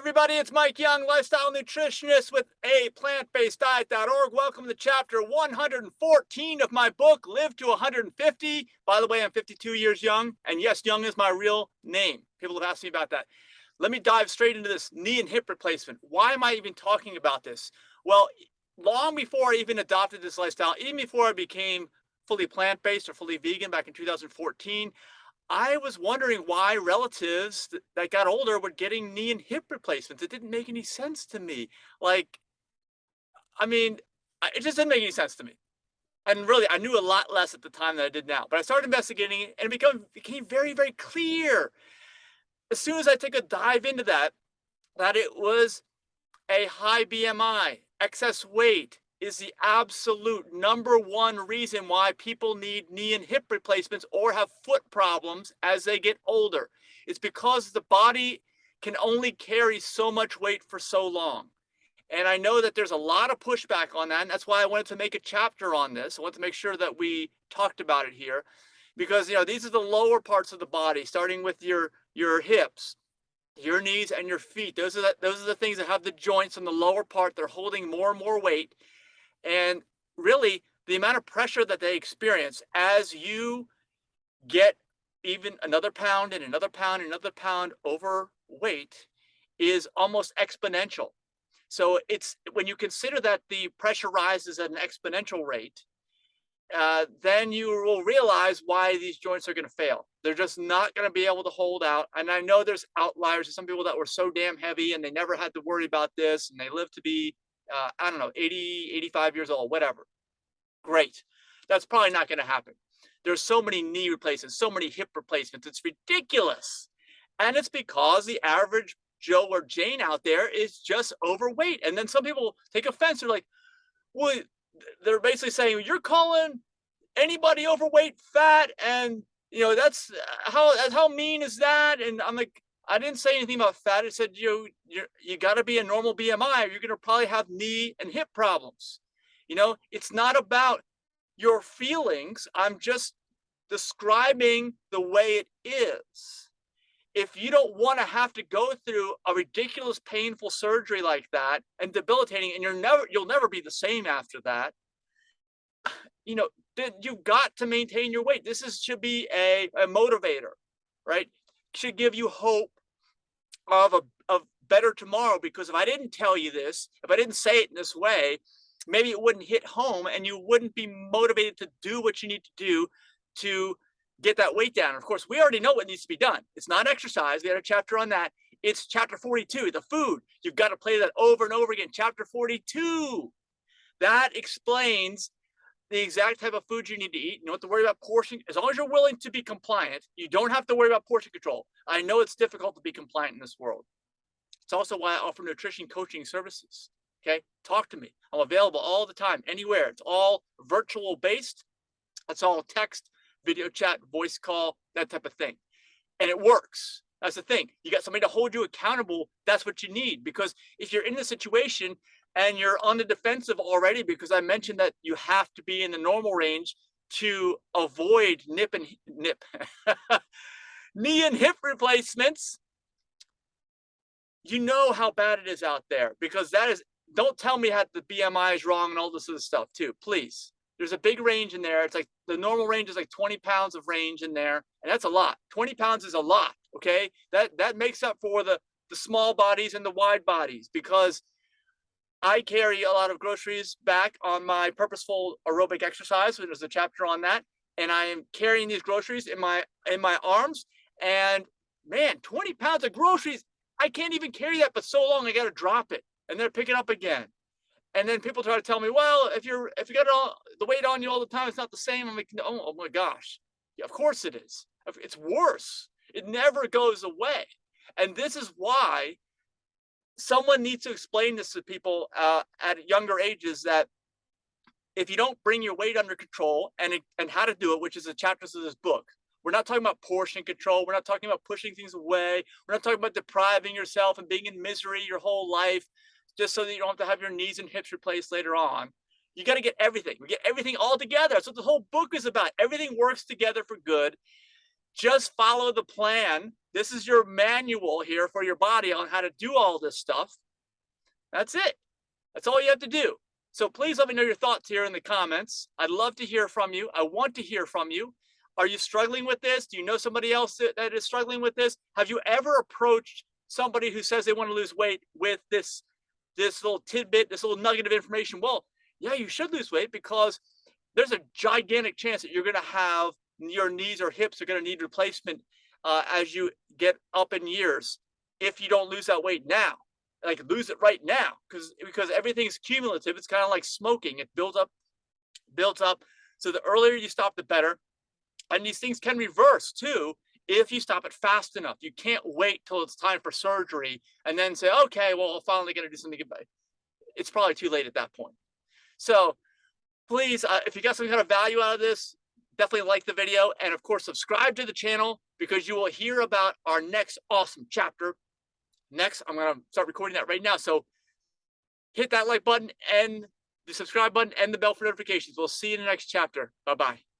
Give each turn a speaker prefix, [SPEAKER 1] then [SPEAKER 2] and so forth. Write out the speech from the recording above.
[SPEAKER 1] everybody, it's Mike Young, lifestyle nutritionist with aPlantBasedDiet.org. Welcome to chapter 114 of my book, Live to 150. By the way, I'm 52 years young, and yes, Young is my real name. People have asked me about that. Let me dive straight into this knee and hip replacement. Why am I even talking about this? Well, long before I even adopted this lifestyle, even before I became fully plant-based or fully vegan back in 2014, I was wondering why relatives that got older were getting knee and hip replacements. It didn't make any sense to me. Like, I mean, it just didn't make any sense to me. And really, I knew a lot less at the time than I did now. But I started investigating it, and it became very, very clear as soon as I took a dive into that it was a high BMI, excess weight is the absolute number one reason why people need knee and hip replacements or have foot problems as they get older. It's because the body can only carry so much weight for so long. And I know that there's a lot of pushback on that. And that's why I wanted to make a chapter on this. I wanted to make sure that we talked about it here because, these are the lower parts of the body, starting with your hips, your knees, and your feet. Those are the things that have the joints on the lower part. They're holding more and more weight. And really, the amount of pressure that they experience as you get even another pound and another pound and another pound overweight is almost exponential. So it's when you consider that the pressure rises at an exponential rate, then you will realize why these joints are going to fail. They're just not going to be able to hold out. And I know there's outliers. There's some people that were so damn heavy and they never had to worry about this and they live to be I don't know, 80, 85 years old, whatever. Great. That's probably not going to happen. There's so many knee replacements, so many hip replacements. It's ridiculous. And it's because the average Joe or Jane out there is just overweight. And then some people take offense. They're like, well, they're basically saying, you're calling anybody overweight fat. And, how mean is that? And I'm like, I didn't say anything about fat. It said you got to be a normal BMI or you're going to probably have knee and hip problems. It's not about your feelings. I'm just describing the way it is. If you don't want to have to go through a ridiculous, painful surgery like that and debilitating, and you'll never be the same after that, then you've got to maintain your weight. Should be a motivator, right? Should give you hope of better tomorrow, because if I didn't tell you this, if I didn't say it in this way, maybe it wouldn't hit home and you wouldn't be motivated to do what you need to do to get that weight down. Of course, we already know what needs to be done. It's not exercise. We had a chapter on that. It's chapter 42, the food. You've got to play that over and over again. Chapter 42, that explains the exact type of food you need to eat. You don't have to worry about portion. As long as you're willing to be compliant, you don't have to worry about portion control. I know it's difficult to be compliant in this world. It's also why I offer nutrition coaching services. Okay, talk to me. I'm available all the time, anywhere. It's all virtual based. It's all text, video chat, voice call, that type of thing. And it works. That's the thing. You got somebody to hold you accountable. That's what you need. Because if you're in the situation and you're on the defensive already, because I mentioned that you have to be in the normal range to avoid knee and hip replacements, you know how bad it is out there, because don't tell me how the BMI is wrong and all this other stuff too, please. There's a big range in there. It's like the normal range is like 20 pounds of range in there. And that's a lot. 20 pounds is a lot. Okay. That makes up for the small bodies and the wide bodies, because I carry a lot of groceries back on my purposeful aerobic exercise. So there's a chapter on that. And I am carrying these groceries in my arms, and man, 20 pounds of groceries. I can't even carry that, but so long I got to drop it and then pick it up again. And then people try to tell me, well, if you got all the weight on you all the time, it's not the same. I'm like, oh my gosh. Yeah, of course it is. It's worse. It never goes away. And this is why someone needs to explain this to people at younger ages, that if you don't bring your weight under control and how to do it, which is the chapters of this book, we're not talking about portion control. We're not talking about pushing things away. We're not talking about depriving yourself and being in misery your whole life just so that you don't have to have your knees and hips replaced later on. You got to get everything. We get everything all together. That's what the whole book is about. Everything works together for good. Just follow the plan This is your manual here for your body on how to do all this stuff. That's it. That's all you have to do. So please let me know your thoughts here in the comments. I'd love to hear from you. I want to hear from you. Are you struggling with this? Do you know somebody else that is struggling with this? Have you ever approached somebody who says they want to lose weight with this little tidbit, this little nugget of information? Well, yeah, you should lose weight because there's a gigantic chance that you're going to have your knees or hips are going to need replacement as you get up in years if you don't lose that weight now. Like, lose it right now, because everything's cumulative. It's kind of like smoking. It builds up. So the earlier you stop, the better. And these things can reverse too if you stop it fast enough. You can't wait till it's time for surgery and then say, okay, well, I'm finally going to do something about it. It's probably too late at that point. So please, if you got some kind of value out of this, definitely like the video. And of course, subscribe to the channel because you will hear about our next awesome chapter. Next, I'm going to start recording that right now. So hit that like button and the subscribe button and the bell for notifications. We'll see you in the next chapter. Bye-bye.